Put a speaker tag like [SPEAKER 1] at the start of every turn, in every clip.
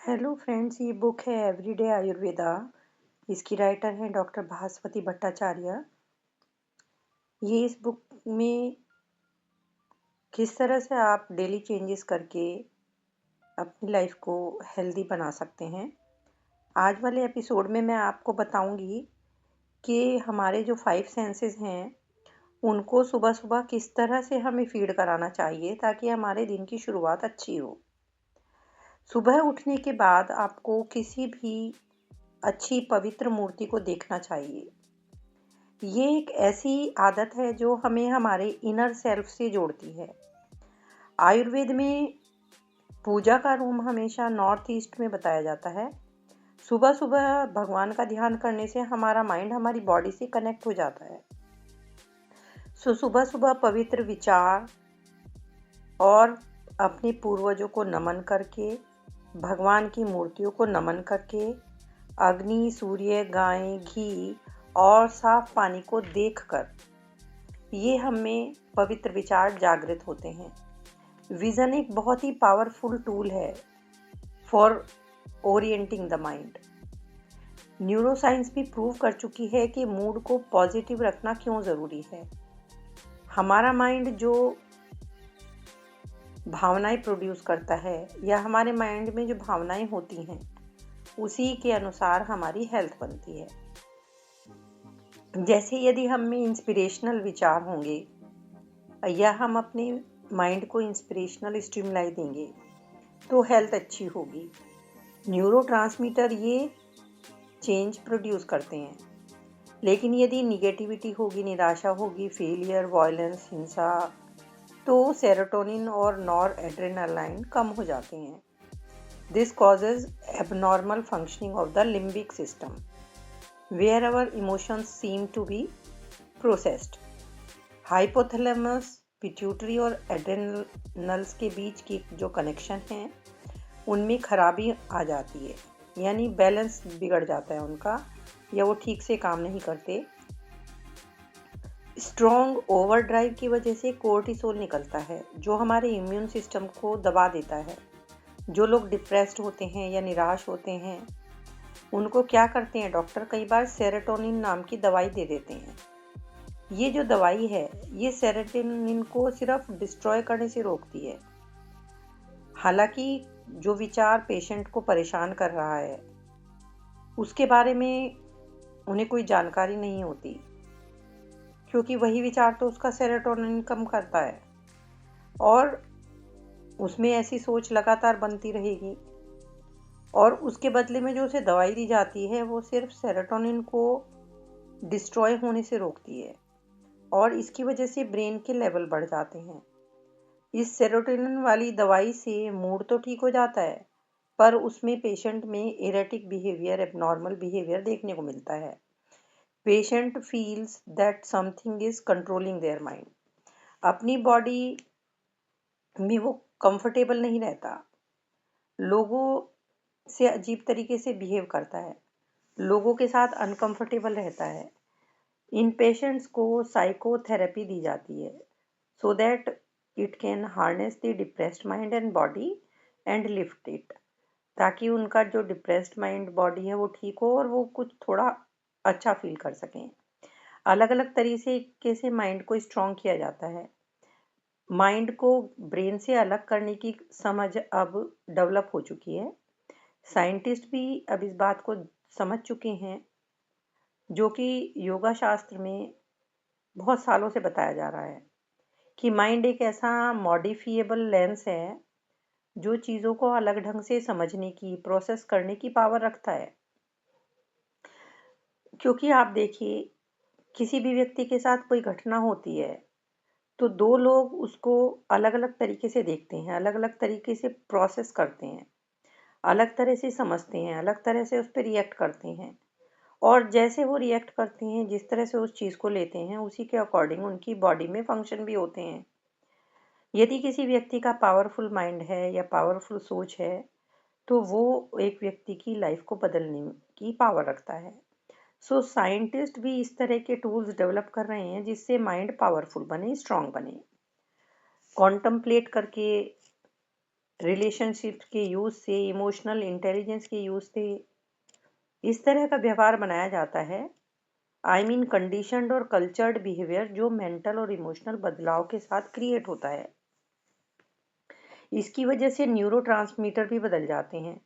[SPEAKER 1] Hello friends, ये book है everyday Ayurveda. इसकी राइटर हैं डॉक्टर भास्वती भट्टाचार्य। ये इस बुक में किस तरह से आप डेली चेंजेस करके अपनी लाइफ को हेल्दी बना सकते हैं। आज वाले एपिसोड में मैं आपको बताऊंगी कि हमारे जो 5 सेंसेस हैं उनको सुबह सुबह किस तरह से हमें फीड कराना चाहिए ताकि हमारे दिन की शुरुआत अच्छी हो। सुबह उठने के बाद आपको किसी भी अच्छी पवित्र मूर्ति को देखना चाहिए। ये एक ऐसी आदत है जो हमें हमारे इनर सेल्फ से जोड़ती है। आयुर्वेद में पूजा का रूम हमेशा नॉर्थ ईस्ट में बताया जाता है। सुबह सुबह भगवान का ध्यान करने से हमारा माइंड हमारी बॉडी से कनेक्ट हो जाता है। सुबह सुबह पवित्र विचार और अपने पूर्वजों को नमन करके, भगवान की मूर्तियों को नमन करके, अग्नि, सूर्य, गाय, घी और साफ पानी को देखकर ये हमें पवित्र विचार जागृत होते हैं। विजन एक बहुत ही पावरफुल टूल है for orienting the mind. Neuroscience भी प्रूव कर चुकी है कि मूड को पॉजिटिव रखना क्यों ज़रूरी है। हमारा माइंड जो भावनाएं प्रोड्यूस करता है या हमारे माइंड में जो भावनाएं होती हैं उसी के अनुसार हमारी हेल्थ बनती है। जैसे यदि हम में इंस्पिरेशनल विचार होंगे या हम अपने माइंड को इंस्पिरेशनल स्टिमुलाई देंगे तो हेल्थ अच्छी होगी। न्यूरोट्रांसमीटर ये चेंज प्रोड्यूस करते हैं। लेकिन यदि निगेटिविटी होगी, निराशा होगी, फेलियर, वायलेंस, हिंसा, तो सेरोटोनिन और नॉर एड्रेनालाइन कम हो जाते हैं। This causes abnormal functioning of the limbic system where our emotions seem to be processed. Hypothalamus, pituitary और एड्रेनल्स के बीच की जो कनेक्शन है उनमें खराबी आ जाती है, यानी बैलेंस बिगड़ जाता है उनका, या वो ठीक से काम नहीं करते। स्ट्रॉन्ग ओवरड्राइव की वजह से कोर्टिसोल निकलता है जो हमारे इम्यून सिस्टम को दबा देता है। जो लोग डिप्रेस्ड होते हैं या निराश होते हैं उनको क्या करते हैं डॉक्टर, कई बार सेरोटोनिन नाम की दवाई दे देते हैं। ये जो दवाई है ये सेरोटोनिन को सिर्फ डिस्ट्रॉय करने से रोकती है। हालांकि जो विचार पेशेंट को परेशान कर रहा है उसके बारे में उन्हें कोई जानकारी नहीं होती, क्योंकि वही विचार तो उसका सेरोटोनिन कम करता है और उसमें ऐसी सोच लगातार बनती रहेगी और उसके बदले में जो उसे दवाई दी जाती है वो सिर्फ सेरोटोनिन को डिस्ट्रॉय होने से रोकती है और इसकी वजह से ब्रेन के लेवल बढ़ जाते हैं। इस सेरोटोनिन वाली दवाई से मूड तो ठीक हो जाता है पर उसमें पेशेंट में इरेटिक बिहेवियर, एबनॉर्मल बिहेवियर देखने को मिलता है। Patient feels that something is controlling their mind. अपनी बॉडी में वो कंफर्टेबल नहीं रहता, लोगों से अजीब तरीके से बिहेव करता है, लोगों के साथ अनकंफर्टेबल रहता है। इन पेशेंट्स को साइकोथेरेपी दी जाती है so that it can harness the depressed mind and body and lift it, ताकि उनका जो डिप्रेस्ड माइंड बॉडी है वो ठीक हो और वो कुछ थोड़ा अच्छा फील कर सकें। अलग अलग तरीके से माइंड को स्ट्रॉन्ग किया जाता है। माइंड को ब्रेन से अलग करने की समझ अब डेवलप हो चुकी है। साइंटिस्ट भी अब इस बात को समझ चुके हैं, जो कि योगा शास्त्र में बहुत सालों से बताया जा रहा है कि माइंड एक ऐसा मॉडिफिएबल लेंस है जो चीज़ों को अलग ढंग से समझने की, प्रोसेस करने की पावर रखता है। क्योंकि आप देखिए, किसी भी व्यक्ति के साथ कोई घटना होती है तो दो लोग उसको अलग अलग तरीके से देखते हैं, अलग अलग तरीके से प्रोसेस करते हैं, अलग तरह से समझते हैं, अलग तरह से उस पर रिएक्ट करते हैं और जैसे वो रिएक्ट करते हैं, जिस तरह से उस चीज़ को लेते हैं, उसी के अकॉर्डिंग उनकी बॉडी में फंक्शन भी होते हैं। यदि किसी व्यक्ति का पावरफुल माइंड है या पावरफुल सोच है तो वो एक व्यक्ति की लाइफ को बदलने की पावर रखता है। सो साइंटिस्ट भी इस तरह के टूल्स डेवलप कर रहे हैं जिससे माइंड पावरफुल बने, स्ट्रांग बने। कॉन्टम्पलेट करके रिलेशनशिप के यूज से, इमोशनल इंटेलिजेंस के यूज से इस तरह का व्यवहार बनाया जाता है, आई मीन कंडीशनड और कल्चर्ड बिहेवियर, जो मेंटल और इमोशनल बदलाव के साथ क्रिएट होता है। इसकी वजह से न्यूरोट्रांसमीटर भी बदल जाते हैं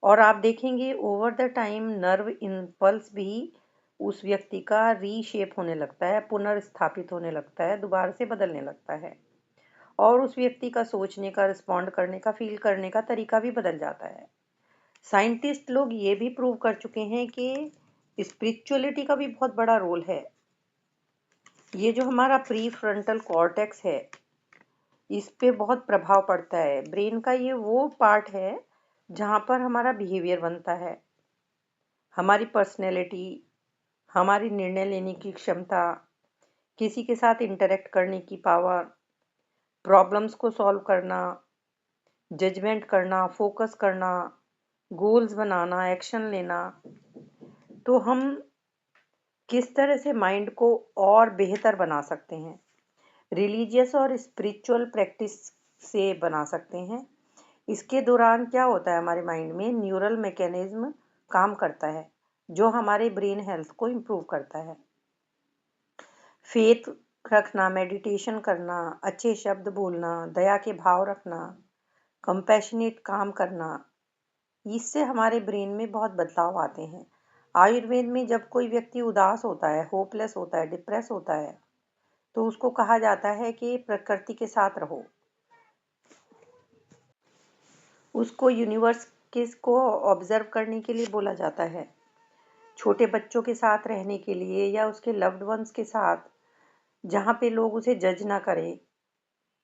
[SPEAKER 1] और आप देखेंगे over the time nerve impulse भी उस व्यक्ति का रीशेप होने लगता है, पुनर्स्थापित होने लगता है, दोबारा से बदलने लगता है और उस व्यक्ति का सोचने का, रिस्पॉन्ड करने का, फील करने का तरीका भी बदल जाता है। साइंटिस्ट लोग ये भी प्रूव कर चुके हैं कि स्पिरिचुअलिटी का भी बहुत बड़ा रोल है। ये जो हमारा प्री फ्रंटल कॉर्टेक्स है, इस पे बहुत प्रभाव पड़ता है। ब्रेन का ये वो पार्ट है जहाँ पर हमारा बिहेवियर बनता है, हमारी पर्सनैलिटी, हमारी निर्णय लेने की क्षमता, किसी के साथ इंटरेक्ट करने की पावर, प्रॉब्लम्स को सॉल्व करना, जजमेंट करना, फोकस करना, गोल्स बनाना, एक्शन लेना। तो हम किस तरह से माइंड को और बेहतर बना सकते हैं, रिलीजियस और स्पिरिचुअल प्रैक्टिस से बना सकते हैं। इसके दौरान क्या होता है, हमारे माइंड में न्यूरल मैकेनिज्म काम करता है जो हमारे ब्रेन हेल्थ को इम्प्रूव करता है। फेथ रखना, मेडिटेशन करना, अच्छे शब्द बोलना, दया के भाव रखना, कंपैशनेट काम करना, इससे हमारे ब्रेन में बहुत बदलाव आते हैं। आयुर्वेद में जब कोई व्यक्ति उदास होता है, होपलेस होता है, डिप्रेस होता है, तो उसको कहा जाता है कि प्रकृति के साथ रहो। उसको यूनिवर्स को ऑब्जर्व करने के लिए बोला जाता है, छोटे बच्चों के साथ रहने के लिए या उसके लव्ड वंस के साथ, जहाँ पे लोग उसे जज ना करें।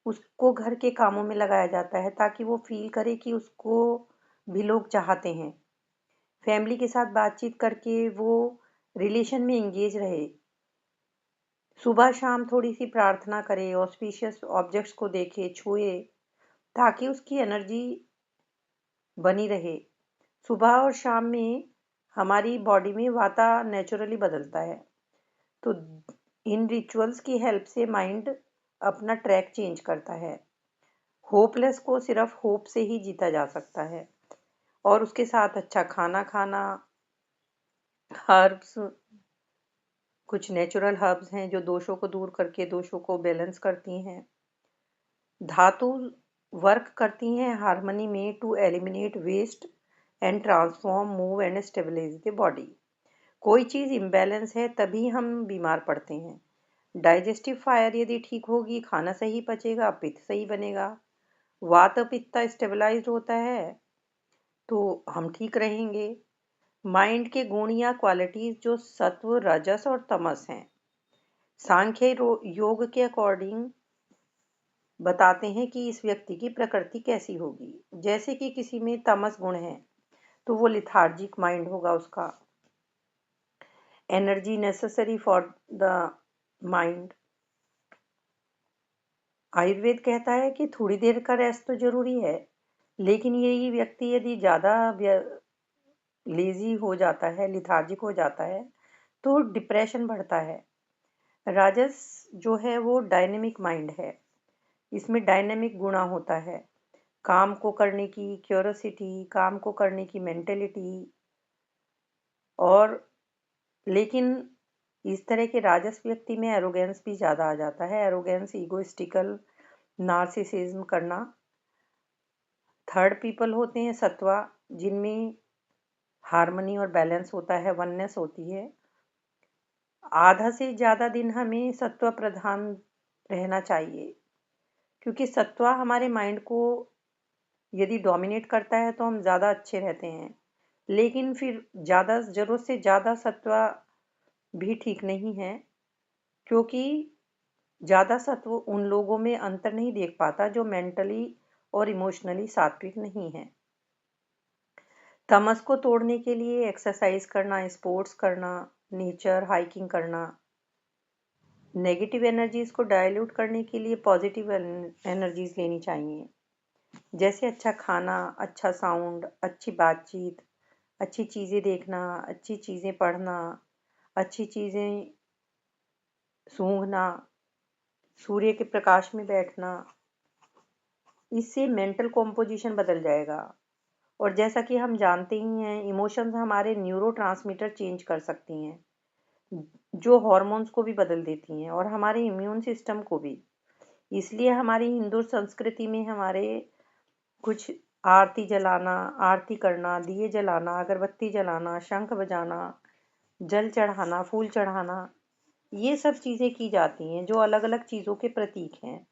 [SPEAKER 1] उसको घर के कामों में लगाया जाता है ताकि वो फील करे कि उसको भी लोग चाहते हैं। फैमिली के साथ बातचीत करके वो रिलेशन में इंगेज रहे। सुबह शाम थोड़ी सी प्रार्थना करे, ऑस्पिशियस ऑब्जेक्ट्स को देखे, छुए, ताकि उसकी एनर्जी बनी रहे। सुबह और शाम में हमारी बॉडी में वाता नेचुरली बदलता है, तो इन रिचुअल्स की हेल्प से माइंड अपना ट्रैक चेंज करता है। होपलेस को सिर्फ होप से ही जीता जा सकता है और उसके साथ अच्छा खाना खाना, हर्ब्स, कुछ नेचुरल हर्ब्स हैं जो दोषों को दूर करके दोषों को बैलेंस करती हैं। धातु वर्क करती हैं हार्मनी में to eliminate waste and transform, move and stabilise the body. कोई चीज़ इम्बैलेंस है तभी हम बीमार पड़ते हैं। डाइजेस्टिव फायर यदि ठीक होगी, खाना सही पचेगा, पित्त सही बनेगा, वात पित्त स्टेबलाइज होता है तो हम ठीक रहेंगे। माइंड के गुण या क्वालिटीज जो सत्व, रजस और तमस हैं, सांख्य योग के अकॉर्डिंग बताते हैं कि इस व्यक्ति की प्रकृति कैसी होगी। जैसे कि किसी में तमस गुण है तो वो लिथार्जिक माइंड होगा, उसका energy necessary for the mind. Ayurveda कहता है कि थोड़ी देर का रेस्ट तो जरूरी है, लेकिन यही व्यक्ति यदि ज़्यादा लेजी हो जाता है, लिथार्जिक हो जाता है, तो डिप्रेशन बढ़ता है। राजस जो है वो डायनेमिक माइंड है, इसमें डायनेमिक गुणा होता है, काम को करने की क्यूरोसिटी, काम को करने की मेंटेलिटी। और लेकिन इस तरह के राजस व्यक्ति में एरोगेंस भी ज़्यादा आ जाता है। एरोगेंस, ईगोइस्टिकल, नार्सिसिज्म करना। थर्ड पीपल होते हैं सत्वा, जिनमें हार्मनी और बैलेंस होता है, वननेस होती है। आधा से ज़्यादा दिन हमें सत्व प्रधान रहना चाहिए, क्योंकि सत्वा हमारे माइंड को यदि डोमिनेट करता है तो हम ज़्यादा अच्छे रहते हैं। लेकिन फिर ज़्यादा, ज़रूरत से ज़्यादा सत्वा भी ठीक नहीं है, क्योंकि ज़्यादा सत्व उन लोगों में अंतर नहीं देख पाता जो मेंटली और इमोशनली सात्विक नहीं है। तमस को तोड़ने के लिए एक्सरसाइज करना, स्पोर्ट्स करना, नेचर हाइकिंग करना। नेगेटिव एनर्जीज को डाइल्यूट करने के लिए पॉजिटिव एनर्जीज लेनी चाहिए, जैसे अच्छा खाना, अच्छा साउंड, अच्छी बातचीत, अच्छी चीज़ें देखना, अच्छी चीज़ें पढ़ना, अच्छी चीज़ें सूंघना, सूर्य के प्रकाश में बैठना। इससे मेंटल कॉम्पोजिशन बदल जाएगा। और जैसा कि हम जानते ही हैं, इमोशंस हमारे न्यूरोट्रांसमीटर चेंज कर सकती हैं, जो हॉर्मोन्स को भी बदल देती हैं और हमारे इम्यून सिस्टम को भी। इसलिए हमारी हिंदू संस्कृति में हमारे कुछ आरती जलाना, आरती करना, दिए जलाना, अगरबत्ती जलाना, शंख बजाना, जल चढ़ाना, फूल चढ़ाना, ये सब चीज़ें की जाती हैं जो अलग अलग चीज़ों के प्रतीक हैं।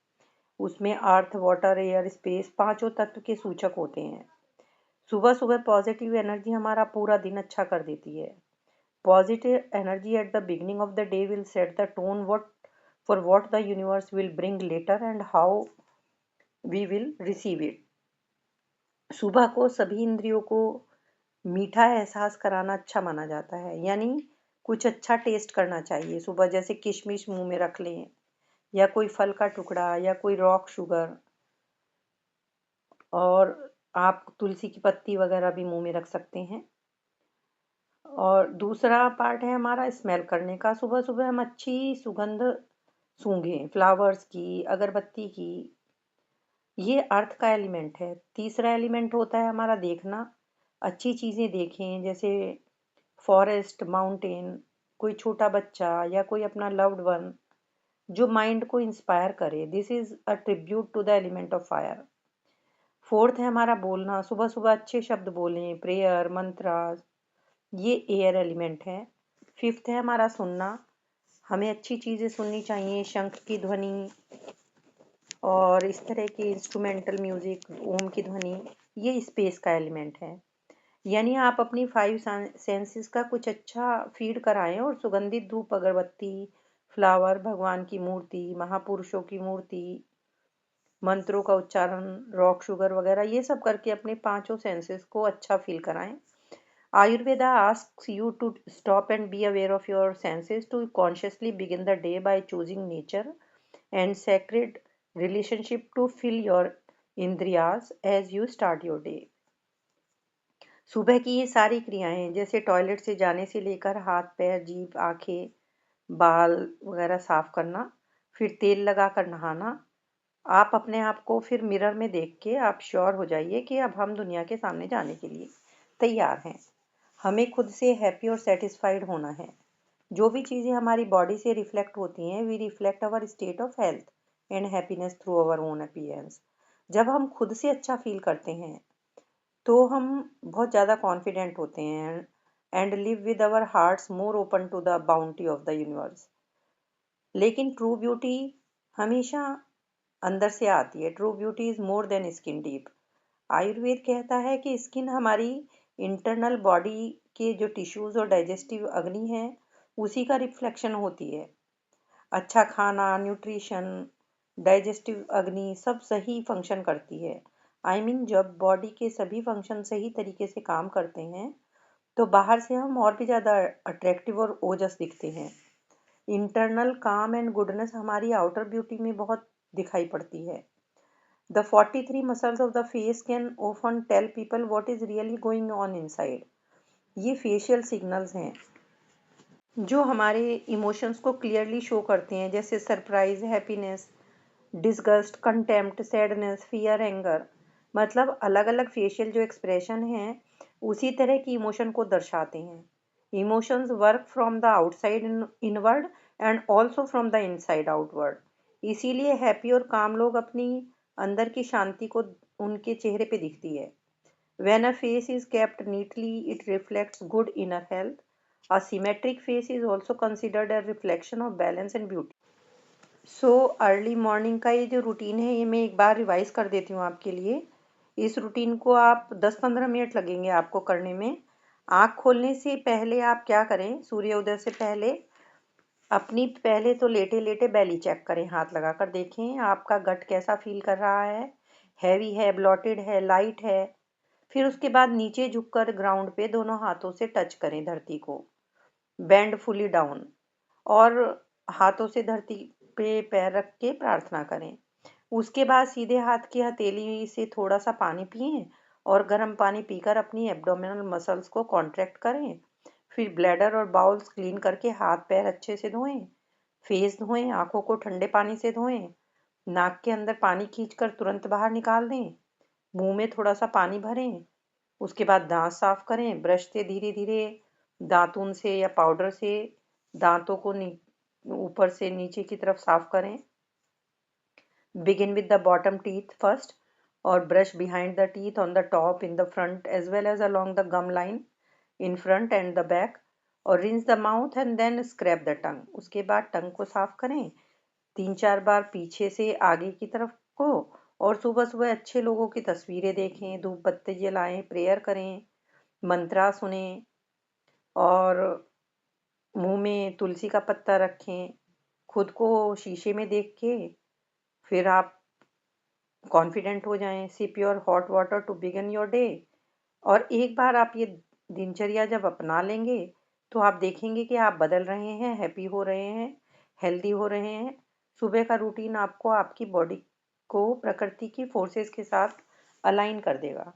[SPEAKER 1] उसमें अर्थ, वाटर, एयर, स्पेस पांचों तत्व के सूचक होते हैं। सुबह सुबह पॉजिटिव एनर्जी हमारा पूरा दिन अच्छा कर देती है। Positive energy at the beginning of the day will set the tone what the universe will bring later and how we will receive it. सुबह को सभी इंद्रियों को मीठा एहसास कराना अच्छा माना जाता है, यानी कुछ अच्छा टेस्ट करना चाहिए सुबह, जैसे किशमिश मुंह में रख लें या कोई फल का टुकड़ा या कोई रॉक शुगर, और आप तुलसी की पत्ती वगैरह भी मुंह में रख सकते हैं। और दूसरा पार्ट है हमारा स्मेल करने का। सुबह सुबह हम अच्छी सुगंध सूंघें, फ्लावर्स की, अगरबत्ती की। ये अर्थ का एलिमेंट है। तीसरा एलिमेंट होता है हमारा देखना। अच्छी चीज़ें देखें, जैसे फॉरेस्ट, माउंटेन, कोई छोटा बच्चा या कोई अपना लव्ड वन, जो माइंड को इंस्पायर करे। This is a tribute to the element of fire. Fourth है हमारा बोलना। सुबह सुबह अच्छे शब्द बोलें, प्रेयर, मंत्रा, ये एयर एलिमेंट है। फिफ्थ है हमारा सुनना। हमें अच्छी चीज़ें सुननी चाहिए, शंख की ध्वनि और इस तरह की इंस्ट्रूमेंटल म्यूजिक, ओम की ध्वनि, ये स्पेस का एलिमेंट है। यानी आप अपनी 5 सेंसेस का कुछ अच्छा फीड कराएं और सुगंधित धूप, अगरबत्ती, फ्लावर, भगवान की मूर्ति, महापुरुषों की मूर्ति, मंत्रों का उच्चारण, रॉक शुगर वगैरह, ये सब करके अपने पांचों सेंसेस को अच्छा फील कराएं। Ayurveda asks you to stop and be aware of your senses, to consciously begin the day by choosing nature and sacred relationship to fill your indriyas as you start your day. सुबह की ये सारी क्रियाएं, जैसे toilet से जाने से लेकर हाथ पैर, जीभ, आंखें, बाल वगैरह साफ करना, फिर तेल लगाकर नहाना, आप अपने आप को फिर मिरर में देख के आप श्योर हो जाइए कि अब हम दुनिया के सामने जाने के लिए तैयार हैं। हमें खुद से हैप्पी और सेटिस्फाइड होना है। जो भी चीज़ें हमारी बॉडी से रिफ्लेक्ट होती हैं, we reflect our state of health and happiness through our own appearance. जब हम खुद से अच्छा फील करते हैं तो हम बहुत ज़्यादा कॉन्फिडेंट होते हैं and live with our hearts more open to the bounty of the universe. लेकिन ट्रू ब्यूटी हमेशा अंदर से आती है। True beauty is more than skin deep. Ayurveda कहता है कि स्किन हमारी इंटरनल बॉडी के जो टिश्यूज और डाइजेस्टिव अग्नि है, उसी का रिफ्लेक्शन होती है। अच्छा खाना, न्यूट्रिशन, डाइजेस्टिव अग्नि सब सही फंक्शन करती है। जब बॉडी के सभी फंक्शन सही तरीके से काम करते हैं तो बाहर से हम और भी ज़्यादा अट्रैक्टिव और ओजस दिखते हैं। इंटरनल काम एंड गुडनेस हमारी आउटर ब्यूटी में बहुत दिखाई पड़ती है। The 43 muscles of the face can often tell people what is really going on inside. ये फेशियल सिग्नल्स हैं जो हमारे इमोशंस को क्लियरली शो करते हैं, जैसे surprise, happiness, disgust, contempt, sadness, fear, anger. मतलब अलग अलग फेशियल जो एक्सप्रेशन हैं उसी तरह की इमोशन को दर्शाते हैं। Emotions work from the outside inward and also from the inside outward. इसीलिए हैप्पी और काम लोग अपनी अंदर की शांति को उनके चेहरे पे दिखती है। When a face is kept neatly, it reflects good inner health. A symmetric face is also considered a reflection of balance and beauty. Early morning का ये जो रूटीन है, ये मैं एक बार रिवाइज कर देती हूँ आपके लिए। इस रूटीन को आप 10-15 मिनट लगेंगे आपको करने में। आँख खोलने से पहले आप क्या करें, सूर्योदय से पहले अपनी पहले तो लेटे लेटे बेली चेक करें, हाथ लगाकर देखें आपका गट कैसा फील कर रहा है, हैवी है, ब्लॉटेड है, लाइट है। फिर उसके बाद नीचे झुककर ग्राउंड पे दोनों हाथों से टच करें धरती को, बेंड फुली डाउन, और हाथों से धरती पे पैर रख के प्रार्थना करें। उसके बाद सीधे हाथ की हथेली से थोड़ा सा पानी पिएं और गर्म पानी पीकर अपनी एब्डोमिनल मसल्स को कॉन्ट्रैक्ट करें। फिर ब्लैडर और बाउल्स क्लीन करके हाथ पैर अच्छे से धोएं, फेस धोएं, आंखों को ठंडे पानी से धोएं, नाक के अंदर पानी खींचकर तुरंत बाहर निकाल दें। मुंह में थोड़ा सा पानी भरें। उसके बाद दांत साफ करें। ब्रश से धीरे धीरे दातून से या पाउडर से दांतों को ऊपर से नीचे की तरफ साफ करें। Begin with the bottom teeth first, or brush behind the teeth on the top, in the front, as well as along the gum line in front and the back, और rinse the mouth and then scrape the tongue। उसके बाद टंग को साफ करें 3-4 बार पीछे से आगे की तरफ को। और सुबह सुबह अच्छे लोगों की तस्वीरें देखें, धूप बत्ती जलाएं, प्रेयर करें, मंत्रा सुने और मुंह में तुलसी का पत्ता रखें। खुद को शीशे में देख के फिर आप कॉन्फिडेंट हो जाएं। Sip your hot water to begin your day. और एक बार आप ये दिनचर्या जब अपना लेंगे तो आप देखेंगे कि आप बदल रहे हैं, हैप्पी हो रहे हैं, हेल्दी हो रहे हैं। सुबह का रूटीन आपको आपकी बॉडी को प्रकृति की फोर्सेस के साथ अलाइन कर देगा।